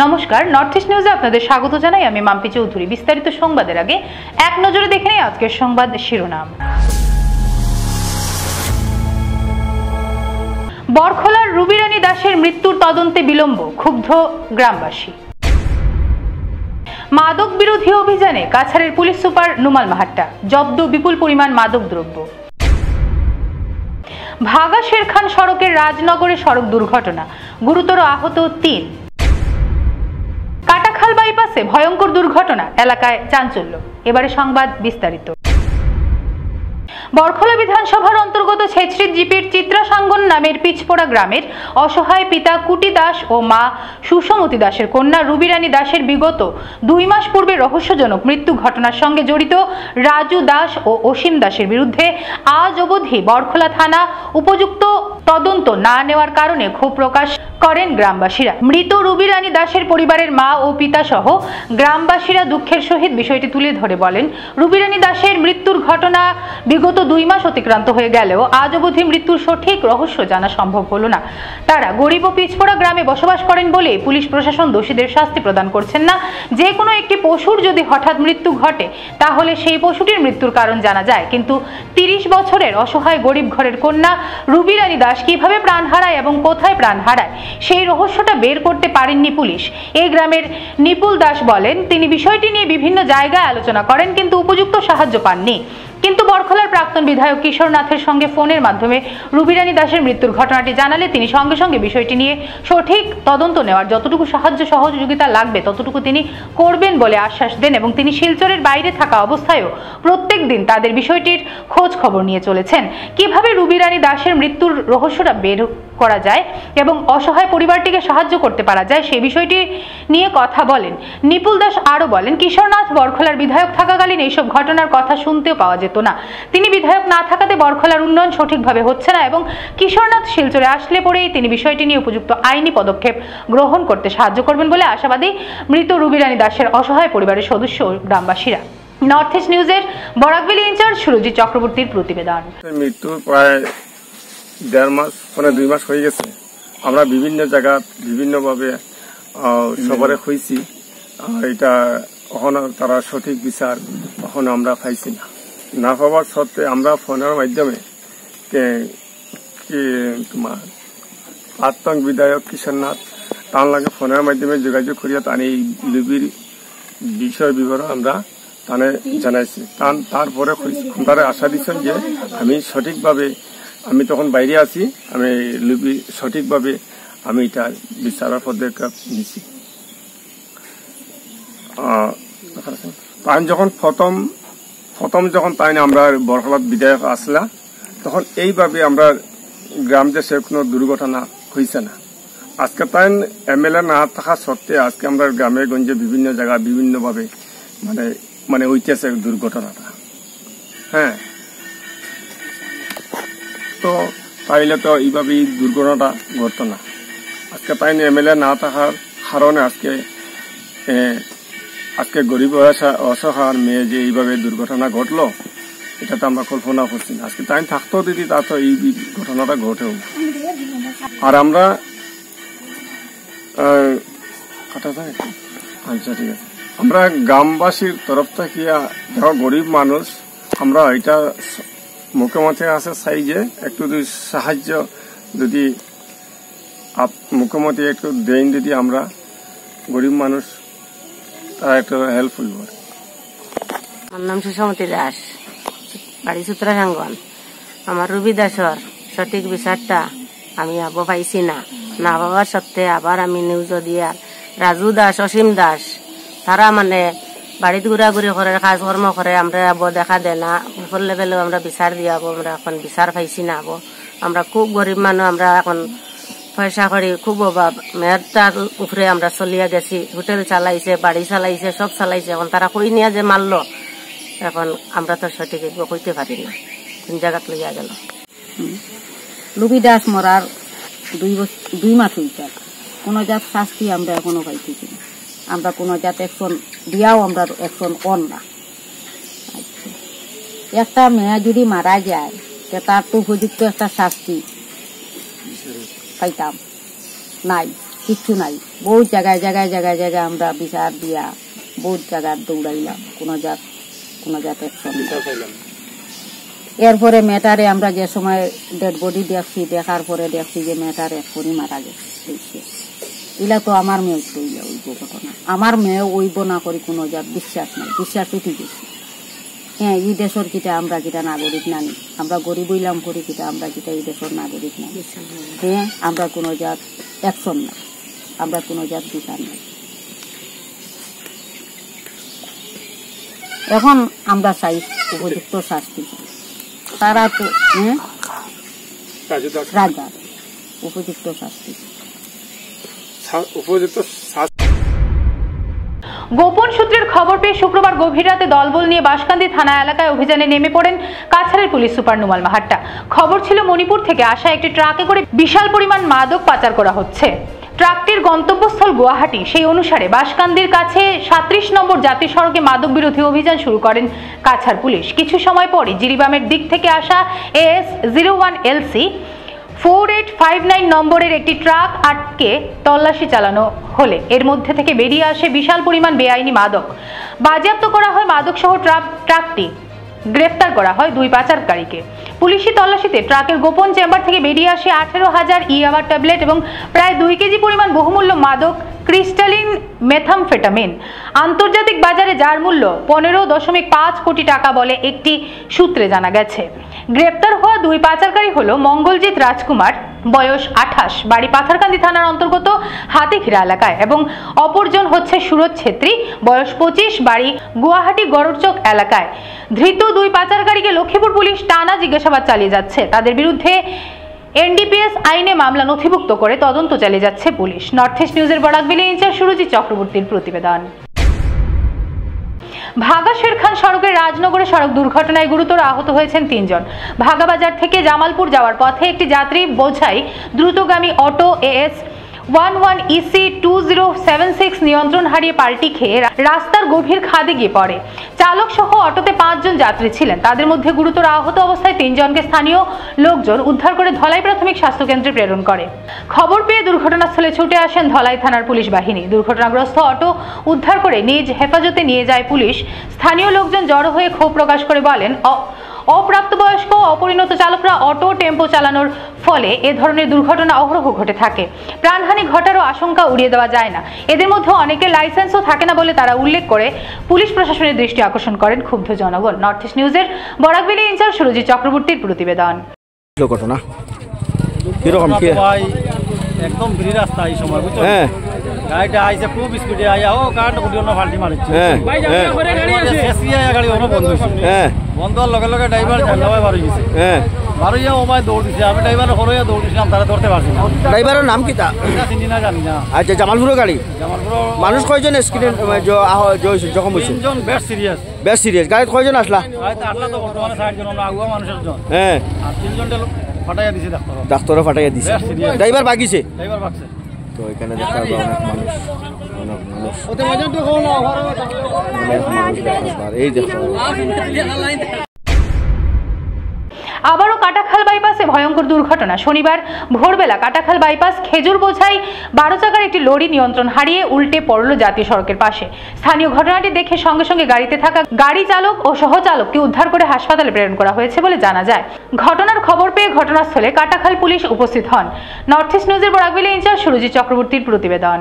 নমস্কার, north east নিউজে আপনাদের স্বাগত জানাই। আমি মাম্পি চৌধুরী। বিস্তারিত সংবাদের আগে এক নজরে দেখে নিই আজকের সংবাদ শিরোনাম। বরখলার রুবি রানী দাসের মৃত্যুর তদন্তে বিলম্ব, ক্ষুব্ধ গ্রামবাসী। মাদক বিরোধী অভিযানে কাছাড়ের পুলিশ সুপার নুমাল মাহাট্টা, জব্দ বিপুল পরিমাণ মাদক দ্রব্য। ভাগা শেরখান সড়কের রাজনগরে সড়ক দুর্ঘটনা, গুরুতর আহত 3। কাটাখাল বাইপাসে ভয়ঙ্কর দুর্ঘটনা, এলাকায় চাঞ্চল্য। এবারে সংবাদ বিস্তারিত। বরখলা বিধানসভার অন্তর্গত ছেচড়ির জিপির চিত্রাসাঙ্গন নামের পিচপোড়া গ্রামের অসহায় পিতা কুটি দাস ও মা সুষমতি দাসের কন্যা রুবি রানী দাসের বিগত 2 মাস পূর্বে রহস্যজনক মৃত্যু ঘটনার সঙ্গে জড়িত রাজু দাস ও অসীম দাসের বিরুদ্ধে আজ অবধি বরখলা থানা উপযুক্ত তদন্ত না নেওয়ার কারণে ক্ষোভ প্রকাশ করেন গ্রামবাসীরা। মৃত রুবি রানী দাসের পরিবারের মা ও পিতা সহ গ্রামবাসীরা দুঃখের সহিত বিষয়টি তুলে ধরে বলেন, রুবি রানী দাসের মৃত্যুর ঘটনা বিগত 2 মাস অতিক্রান্ত হয়ে গেলেও আজ অবধি মৃত্যুর সঠিক রহস্য জানা সম্ভব হলো না। তারা গরিব ও পিছপড়া গ্রামে বসবাস করেন বলে পুলিশ প্রশাসন দোষীদের শাস্তি প্রদান করছেন না। যে কোনো একটি পশুর যদি হঠাৎ মৃত্যু ঘটে তাহলে সেই পশুটির মৃত্যুর কারণ জানা যায়, কিন্তু 30 বছরের অসহায় গরিব ঘরের কন্যা রুবি রানী দাস কিভাবে প্রাণ হারায় এবং কোথায় প্রাণ হারায় সেই রহস্যটা বের করতে পারেননি পুলিশ। এই গ্রামের নিপুল দাস বলেন, তিনি বিষয়টি নিয়ে বিভিন্ন জায়গায় আলোচনা করেন কিন্তু উপযুক্ত সাহায্য পাননি। কিন্তু বরখলার প্রাক্তন বিধায়ক কিশোর নাথের সঙ্গে ফোনের মাধ্যমে রুবি রানী দাসের মৃত্যুর ঘটনাটি জানালে তিনি সঙ্গে সঙ্গে বিষয়টি নিয়ে সঠিক তদন্ত নেওয়ার যতটুকু সাহায্য সহযোগিতা লাগবে ততটুকু তিনি করবেন বলে আশ্বাস দেন এবং তিনি শিলচরের বাইরে থাকা অবস্থায়ও প্রত্যেক দিন তাদের বিষয়টির খোঁজ খবর নিয়ে চলেছেন। কিভাবে রুবি রানী দাসের মৃত্যুর রহস্যটা বের করা যায় এবং অসহায় পরিবারটিকে সাহায্য করতে পারা যায় সেই বিষয়টি নিয়ে কথা বলেন নিপুল দাস। আরও বলেন, কিশোরনাথ বরখলার বিধায়ক থাকাকালীন এইসব ঘটনার কথা শুনতেও পাওয়া যেত না। তিনি বিধায়ক না থাকাতে বরখলার উন্নয়ন সঠিকভাবে হচ্ছে না এবং কিশোরনাথ শিলচরে আসলে পরেই তিনি বিষয়টি নিয়ে উপযুক্ত আইনি পদক্ষেপ গ্রহণ করতে সাহায্য করবেন বলে আশাবাদী মৃত রুবি রানী দাসের অসহায় পরিবারের সদস্য ও গ্রামবাসীরা। নর্থ ইস্ট নিউজের বরাকভ্যালি ইনচার্জ সুরজিৎ চক্রবর্তীর প্রতিবেদন। মৃত্যু প্রায় 1.5 মাস 2 মাস হয়ে গেছে। আমরা বিভিন্ন জায়গা বিভিন্নভাবে সবারে হয়েছি, এটা কখনো তারা সঠিক বিচার কখনো আমরা পাইছি না পাওয়ার সত্ত্বে আমরা ফোনের মাধ্যমে তোমার প্রাক্তন বিধায়ক কিশোরনাথ তার লাগে ফোনের মাধ্যমে যোগাযোগ করিয়া তার এই লিপির বিষয় বিবরণ আমরা তানে জানাইছি। তারপরে আমরা আশা দিচ্ছেন যে আমি সঠিকভাবে, আমি তখন বাইরে আছি, আমি লিপি সঠিকভাবে আমি এটা বিচারের পদক্ষেপ নিছি। তাই যখন প্রথম যখন তাই আমরা বরখলার বিধায়ক আসলা তখন এইভাবে আমরা গ্রাম দেশে কোনো দুর্ঘটনা হয়েছে না। আজকে তাই এমএলএ না থাকা সত্ত্বে আজকে আমরা গ্রামে গঞ্জে বিভিন্ন জায়গায় বিভিন্নভাবে মানে হইতেছে দুর্ঘটনাটা। হ্যাঁ, তো তাইলে তো এইভাবে দুর্ঘটনাটা ঘটতো না। আজকে তাই এমএলএ না থাকার কারণে আজকে গরিব অসহায় মেয়ে যে এইভাবে দুর্ঘটনা ঘটলো এটা তো আমরা কল্পনা করছি না। আজকে তাই থাকতেও দিদি তা তো এই ঘটনাটা ঘটেও। আর আমরা আচ্ছা ঠিক আছে, আমরা গ্রামবাসীর তরফ থেকে যারা গরিব মানুষ আমরা এটা মুখ্যমন্ত্রীর কাছে চাই যে একটু সাহায্য যদি মুখ্যমন্ত্রী একটু দেন, যদি আমরা গরিব মানুষ তারা একটু হেল্প হইব। আমার নাম সুষমতি দাস, বাড়ি চিত্রাসাঙ্গন। আমার রুবি দাসর সঠিক বিচারটা আমি আবো পাইছি না পাওয়ার সত্ত্বে আবার আমি নিউজ দিয়ার রাজু দাস অসীম দাস তারা বাড়িতে ঘুরাঘুরি করে কাজকর্ম করে, আমরা আবো দেখা দেয় না উপর লেভেলেও আমরা বিচার দিয়ে আবো, আমরা এখন বিচার পাইছি না আবো। আমরা খুব গরিব মানুষ, আমরা এখন পয়সা করি খুব অভাব, মেয়েরটার উপরে আমরা চলিয়া গেছি। হোটেল চালাইছে, বাড়ি চালাইছে, সব চালাইছে। এখন তারা কই নিয়ে যে মারলো এখন আমরা তো সঠিক কইতে পারি না কোন জায়গাত লইয়া গেল। রুবি দাস মরার 2 মাস হইছে, কোন জাত শাস্তি আমরা এখনো পাইতেছি না। আমরা কোন জাত অ্যাকশন দিয়াও আমরা অ্যাকশন কর না। একটা মেয়ে যদি মারা যায় তার তো উপযুক্ত একটা শাস্তি পাইতাম নাই। কিচ্ছু নাই। বহুত জায়গায় জায়গায় জায়গায় জায়গায় আমরা বিচার দিয়া বহুত জায়গায় দৌড়াইলাম, কোনো জাত অ্যাকশন। এরপরে মেয়েটারে আমরা যে সময় ডেড বডি দেখছি, দেখার পরে দেখছি যে মেয়েটার এক্ষুনি মারা গেছে। এগুলা তো আমার মেয়ে কইলে ওইব ঘটনা, আমার মেয়ে ওইব না করি কোনো জাত বিশ্বাস নাই, বিশ্বাস উঠে গেছি। হ্যাঁ, এই দেশের কিটা আমরা কিটা নাগরিক নানি, আমরা গরিব হইলাম করি কিটা আমরা কিটা এই দেশের নাগরিক নানি। হ্যাঁ, আমরা কোনো জাত অ্যাকশন না, আমরা কোনো জাত বিচার নাই। এখন আমরা চাই উপযুক্ত শাস্তি, তারা তো রাজা উপযুক্ত শাস্তি। গোপন সূত্রের খবর পেয়ে শুক্রবার গভীর রাতে দলবল নিয়ে বাঁশকান্দি থানা এলাকায় অভিযানে নেমে পড়েন কাছাড়ের পুলিশ সুপার নুমাল মাহাট্টা। খবর ছিল মণিপুর থেকে আসা একটি ট্রাকে করে বিশাল পরিমাণ মাদক পাচার করা হচ্ছে। ট্রাকটির গন্তব্যস্থল গুয়াহাটি। সেই অনুসারে বাঁশকান্দির কাছে 37 নম্বর জাতীয় সড়কে মাদক বিরোধী অভিযান শুরু করেন কাছাড় পুলিশ। কিছু সময় পরে জিরিবামের দিক থেকে আসা AS01LC 4859 নম্বরের একটি ট্রাক আটকে তল্লাশি চালানো হলে এর মধ্যে থেকে বেরিয়ে আসে বিশাল পরিমাণ বেআইনি মাদক। বাজেয়াপ্ত করা হয় মাদক সহ ট্রাকটি। গ্রেফতার করা হয় 2 পাচারকারীকে। পুলিশি তল্লাশিতে ট্রাকের গোপন চেম্বার থেকে বেরিয়ে আসে 18,000 ইয়াবা ট্যাবলেট এবং প্রায় 2 কেজি পরিমাণ বহুমূল্য মাদক ক্রিস্টালিন মেথামফেটামিন। আন্তর্জাতিক বাজারে যার মূল্য 15.5 কোটি টাকা বলে একটি সূত্রে জানা গেছে। গ্রেপ্তার হওয়া 2 পাচারকারী হলো মঙ্গলজিৎ রাজকুমার, বয়স 28, বাড়ি পাথারকান্দি থানার অন্তর্গত হাতিখিরা এলাকায়, এবং অপরজন হচ্ছে সুরজ ছেত্রী, বয়স 25, বাড়ি গুয়াহাটি গড়চক এলাকায়। ধৃত 2 পাচারকারীকে লক্ষ্মীপুর পুলিশ টানা জিজ্ঞাসাবাদ চালিয়ে যাচ্ছে। তাদের বিরুদ্ধে NDPS আইনে মামলা নথিভুক্ত করে তদন্ত চালিয়ে যাচ্ছে পুলিশ। নর্থ ইস্ট নিউজের বরাকবিলি ইনচার্জ সুরজিৎ চক্রবর্তীর প্রতিবেদন। ভাগা শেরখান সড়কের রাজনগরে সড়ক দুর্ঘটনায় গুরুতর আহত হয়েছেন 3 জন। ভাগাবাজার থেকে জামালপুর যাওয়ার পথে একটি যাত্রী বোঝাই দ্রুতগামী অটো AS11EC 2076 নিয়ন্ত্রণ হারিয়ে পাল্টি খেয়ে রাস্তার গভীর খাদে গিয়ে পড়ে। চালক সহ অটোতে 5 জন যাত্রী ছিলেন। তাদের মধ্যে গুরুতর আহত অবস্থায় 3 জনকে স্থানীয় লোকজন উদ্ধার করে ধলাই প্রাথমিক স্বাস্থ্য কেন্দ্রে প্রেরণ করে। খবর পেয়ে দুর্ঘটনাস্থলে ছুটে আসেন ধলাই থানার পুলিশ বাহিনী। দুর্ঘটনাগ্রস্ত অটো উদ্ধার করে নিজ হেফাজতে নিয়ে যায় পুলিশ। স্থানীয় লোকজন জড়ো হয়ে ক্ষোভ প্রকাশ করে বলেন, অপ্রাপ্তবয়স্ক অপরিণত চালকরা অটো টেম্পো চালানোর ফলে এ ধরনের দুর্ঘটনা অহরহ ঘটে থাকে। প্রাণহানি ঘটারও আশঙ্কা উড়িয়ে দেওয়া যায় না। এদের মধ্যে অনেকের লাইসেন্সও থাকে না বলে তারা উল্লেখ করে পুলিশ প্রশাসনের দৃষ্টি আকর্ষণ করেন ক্ষুব্ধ জনগণ। নর্থ ইস্ট নিউজের বরাকবিলি ইনচার্জ সুরজিৎ চক্রবর্তীর প্রতিবেদন। ঘটনা কিরকম কি একদম ফ্রি রাস্তা এই সময় বুঝছো, গাড়িটা আইছে খুব স্পিডে আইয়া ও কারটা কোটি অন্য ফাল্টি মারছে, গাড়ি অন্য বন্ধ হয়েছে। বন্ধ হওয়ার লগে লগে ড্রাইভার জানলায় বার হয়ে গেছে, বার হইয়া ও মায় দৌড় দিছে। আমি ড্রাইভার হরইয়া দৌড় দিছিলাম, তারা ধরতে পারছি না। ড্রাইভারের নাম কি তা চিনি না, জানি না। আচ্ছা, জামালপুরের গাড়ি। জামালপুর মানুষ কয়জন অ্যাক্সিডেন্ট জখম হয়েছে? 3 জন বেশ সিরিয়াস। বেশ সিরিয়াস। গাড়িতে কয়জন আসলা? গাড়িতে আসলা তো বর্তমানে 60 জন, অন্য আগুয়া মানুষের জন। আর 3 জনটা ফাটাইয়া দিছে ডাক্তার। ডাক্তারও ফাটাইয়া দিছে। ড্রাইভার বাগিছে? ড্রাইভার বাগছে। তো এখানে দেখা যাবে এই দেখো আবারও কাটাখাল বাইপাসে ভয়ঙ্কর দুর্ঘটনা। শনিবার ভোরবেলা কাটাখাল বাইপাস খেজুর বোঝাই 12 চাকার একটি লরি নিয়ন্ত্রণ হারিয়ে উল্টে পড়ল জাতীয় সড়কের পাশে। স্থানীয় ঘটনাটি দেখে সঙ্গে সঙ্গে গাড়িতে থাকা গাড়ি চালক ও সহচালককে উদ্ধার করে হাসপাতালে প্রেরণ করা হয়েছে বলে জানা যায়। ঘটনার খবর পেয়ে ঘটনাস্থলে কাটাখাল পুলিশ উপস্থিত হন। নর্থ ইস্ট নিউজের বরাকবিলি ইনচার্জ সুরজিৎ চক্রবর্তীর প্রতিবেদন।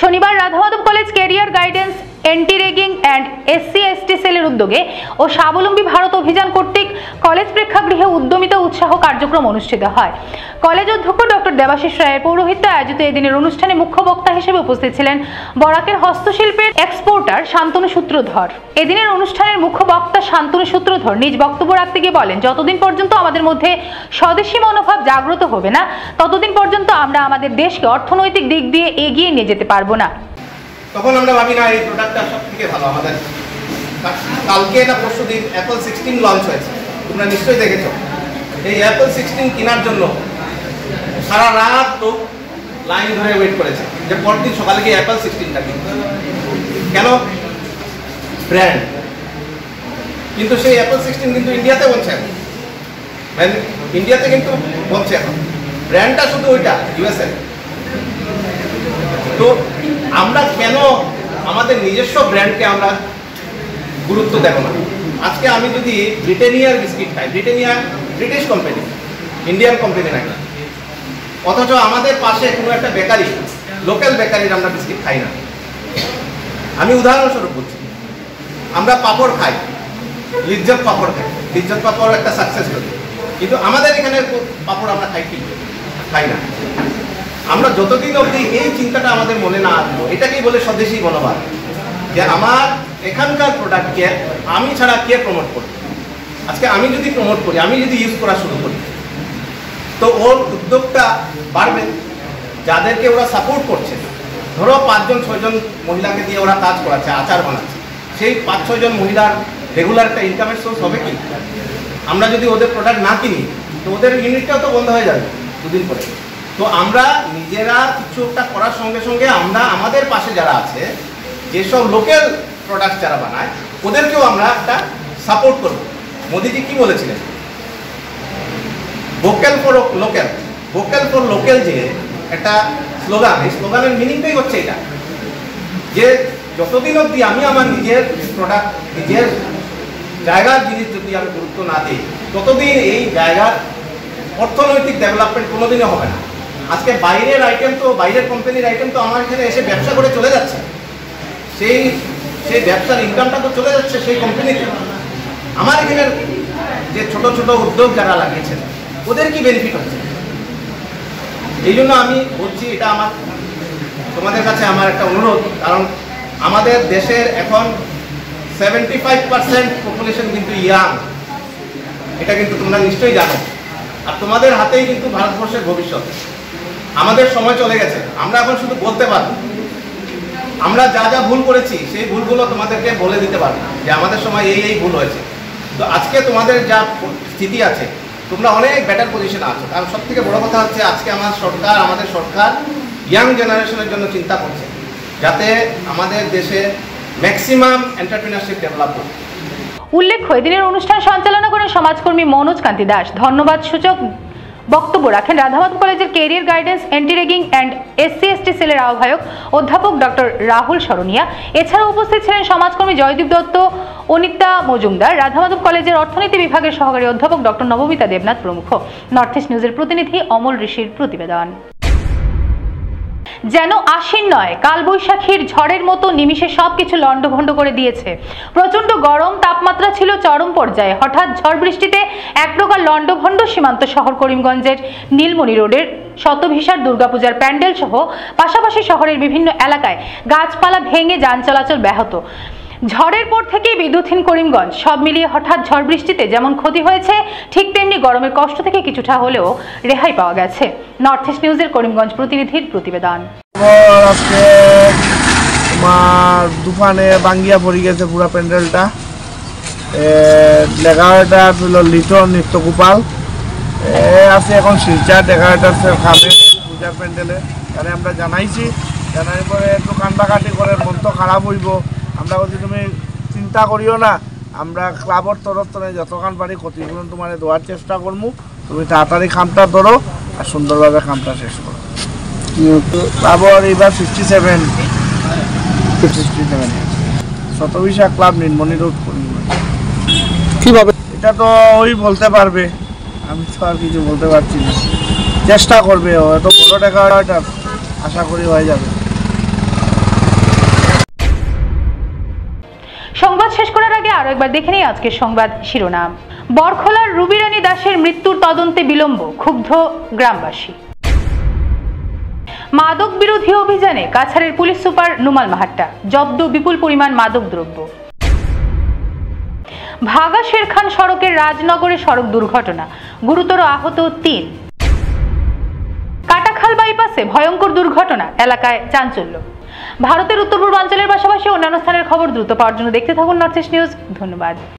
শনিবার Radhamadhab college career guidance, anti ragging and SC/ST সেলের উদ্যোগে ও স্বাবলম্বী ভারত অভিযান কর্তৃক কলেজ প্রেক্ষাগৃহে উদ্যমিতা উৎসাহ কার্যক্রম অনুষ্ঠিত হয়। কলেজ অধ্যক্ষ ডক্টর দেবাশিস রায়ের পৌরোহিত্যে আয়োজিত এদিনের অনুষ্ঠানে মুখ্য বক্তা হিসেবে উপস্থিত ছিলেন বরাকের হস্তশিল্পের এক্সপোর্টার শান্তনু সূত্রধর। এদিনের অনুষ্ঠানের মুখ্য বক্তা শান্তনু সূত্রধর নিজ বক্তব্য রাখতে গিয়ে বলেন, যতদিন পর্যন্ত আমাদের মধ্যে স্বদেশী মনোভাব জাগ্রত হবে না, ততদিন পর্যন্ত আমরা আমাদের দেশকে অর্থনৈতিক দিক দিয়ে এগিয়ে নিয়ে যেতে পারবো না। তখন আমরা ভাবি না এই প্রোডাক্টটা সব থেকে ভালো আমাদের। কালকে না পরশু দিন অ্যাপল 16 লঞ্চ হয়েছে, তোমরা নিশ্চয়ই দেখেছো। এই অ্যাপল 16 কেনার জন্য সারা রাত লোক লাইন ধরে ওয়েট করেছে যে পরদিন সকালে গিয়ে অ্যাপল 16টা কিনবে। কেন? ব্র্যান্ড। কিন্তু সেই অ্যাপল 16 কিন্তু ইন্ডিয়াতে বলছে এখন, ইন্ডিয়াতে কিন্তু বলছে এখন ব্র্যান্ডটা শুধু ওইটা USA, তো আমরা কেন আমাদের নিজস্ব ব্র্যান্ডকে আমরা গুরুত্ব দেব না? আজকে আমি যদি ব্রিটানিয়ার বিস্কিট খাই, Britannia British company, Indian company নাকি, অথচ আমাদের পাশে কোনো একটা বেকারি, লোকাল বেকারির আমরা বিস্কিট খাই না। আমি উদাহরণস্বরূপ বলছি, আমরা পাপড় খাই, লিজ্জত পাপড় খাই, লিজ্জত পাপড় একটা সাকসেস স্টোরি, কিন্তু আমাদের এখানে পাপড় আমরা খাই কি? খাই না। আমরা যতদিন অবধি এই চিন্তাটা আমাদের মনে না আসবো, এটাকেই বলে স্বদেশী মনোভাব, যে আমার এখানকার প্রোডাক্টকে আমি ছাড়া কে প্রমোট করবে। আজকে আমি যদি প্রমোট করি, আমি যদি ইউজ করা শুরু করি, তো ওর উদ্যোগটা বাড়বে। যাদেরকে ওরা সাপোর্ট করছে, ধরো 5-6 জন মহিলাকে দিয়ে ওরা কাজ করাচ্ছে, আচার বানাচ্ছে, সেই 5-6 জন মহিলার রেগুলার একটা ইনকামের সোর্স হবে কি? আমরা যদি ওদের প্রোডাক্ট না কিনি, তো ওদের ইউনিটটাও তো বন্ধ হয়ে যাবে দুদিন পরে। তো আমরা নিজেরা কিছু একটা করার সঙ্গে সঙ্গে আমরা আমাদের পাশে যারা আছে, যেসব লোকাল প্রোডাক্ট যারা বানায়, ওদেরকেও আমরা একটা সাপোর্ট করব। মোদিজি কি বলেছিলেন? Vocal for local, vocal for local যে একটা স্লোগান, এই স্লোগানের মিনিংটাই হচ্ছে এটা, যে যতদিন অবধি আমি আমার নিজের প্রোডাক্ট, নিজের জায়গার জিনিস যদি আমি গুরুত্ব না দিই, ততদিন এই জায়গার অর্থনৈতিক ডেভেলপমেন্ট কোনোদিনও হবে না। আজকে বাইরের আইটেম তো, বাইরের কোম্পানির আইটেম তো আমার এখানে এসে ব্যবসা করে চলে যাচ্ছে, সেই ব্যবসার ইনকামটা তো চলে যাচ্ছে সেই কোম্পানিতে। আমার এখানের যে ছোট ছোট উদ্যোগ যারা লাগিয়েছেন, ওদের কি বেনিফিট হচ্ছে? এই জন্য আমি বলছি, এটা আমার তোমাদের কাছে আমার একটা অনুরোধ, কারণ আমাদের দেশের এখন 75% পপুলেশন কিন্তু ইয়াং, এটা কিন্তু তোমরা নিশ্চয়ই জানো। আর তোমাদের হাতেই কিন্তু ভারতবর্ষের ভবিষ্যৎ। আমাদের সময় চলে গেছে, আমরা এখন শুধু বলতে পারবো, আমরা যা যা ভুল করেছি সেই ভুলগুলো তোমাদেরকে বলে দিতে পারবো, যে আমাদের সময় এই ভুল হয়েছে। তো আজকে তোমাদের যা স্থিতি আছে, তোমরা অনেক বেটার পজিশনে আছো। কারণ সব থেকে বড় কথা হচ্ছে, আজকে আমাদের সরকার ইয়াং জেনারেশনের জন্য চিন্তা করছে, যাতে আমাদের দেশে ম্যাক্সিমাম এন্টারপ্রেনারশিপ ডেভেলপ হয়। উল্লেখ্য, এদিনের অনুষ্ঠান সঞ্চালনা করেন সমাজকর্মী মনোজ কান্তি দাস। ধন্যবাদ সূচক বক্তব্য রাখেন রাধামাধব কলেজের career guidance, anti ragging and SC/ST সেলের আহ্বায়ক অধ্যাপক ডক্টর রাহুল সরনিয়া। এছাড়াও উপস্থিত ছিলেন সমাজকর্মী জয়দীপ দত্ত, অনিতা মজুমদার, রাধামাধব কলেজের অর্থনীতি বিভাগের সহকারী অধ্যাপক ডক্টর নবমিতা দেবনাথ প্রমুখ। নর্থ ইস্ট নিউজের প্রতিনিধি অমল ঋষির প্রতিবেদন। যেন আশ্বিন নয়, কালবৈশাখীর ঝড়ের মতো নিমিষে সবকিছু লন্ডভন্ড করে দিয়েছে। প্রচন্ড গরম তাপমাত্রা ছিল চরম পর্যায়ে। হঠাৎ ঝড় বৃষ্টিতে এক প্রকার লন্ডভন্ড সীমান্ত শহর করিমগঞ্জের নীলমণি রোডের শতভিসার দুর্গাপূজার প্যান্ডেল সহ পাশাপাশি শহরের বিভিন্ন এলাকায় গাছপালা ভেঙে যান চলাচল ব্যাহত। ঝড়ের পর থেকেই বিদ্যুৎহীন করিমগঞ্জ। সব মিলিয়ে হঠাৎ ঝড় বৃষ্টিতে যেমন ক্ষতি হয়েছে, ঠিক তেমনি গরমের কষ্ট থেকে কিছুটা হলেও রেহাই পাওয়া গেছে। নর্থ ইস্ট নিউজের করিমগঞ্জ প্রতিনিধির প্রতিবেদন। আজকে তোমার দুফানে ভাঙ্গিয়া পড়ে গেছে পুরা প্যান্ডেলটা। লেখাটা ছিল লিটন নিত্যগোপাল, আছে এখন শিলচার 11টার খাবে পূজার প্যান্ডেলে। তাহলে আমরা জানাইছি, জানার পরে একটু কান্দাকাটি করে মন তো খারাপ হইব। আমরা বলছি তুমি চিন্তা করিও না, আমরা ক্লাবর তরফ থেকে যতক্ষণ পারি ক্ষতিপূরণ তোমার দেওয়ার চেষ্টা করবো। তুমি তাড়াতাড়ি খামটা ধরো আর সুন্দরভাবে খামটা শেষ করো। ক্লাবর এবার 57 শতভিসা ক্লাব নীলমণি রোড করিমগঞ্জ। কিভাবে এটা তো ওই বলতে পারবে, আমি তো আর কিছু বলতে পারছি না। চেষ্টা করবে, এত বড় টাকা আশা করি হয়ে যাবে। সংবাদ শেষ করার আগে আরো একবার দেখে নিই আজকের সংবাদ শিরোনাম। বরখলার রুবি রানী দাসের মৃত্যুর তদন্তে বিলম্ব, ক্ষুব্ধ গ্রামবাসী। মাদক বিরোধী অভিযানে কাছাড়ের পুলিশ সুপার নুমাল মাহাট্টা, জব্দ বিপুল পরিমাণ মাদক দ্রব্য। ভাগা শেরখান সড়কের রাজনগরে সড়ক দুর্ঘটনা, গুরুতর আহত 3। কাটাখাল বাইপাসে ভয়ঙ্কর দুর্ঘটনা, এলাকায় চাঞ্চল্য। ভারতের উত্তর পূর্বাঞ্চলের পাশাপাশি অন্যান্য স্থানের খবর দ্রুত পাওয়ার জন্য দেখতে থাকুন নর্থ ইস্ট নিউজ। ধন্যবাদ।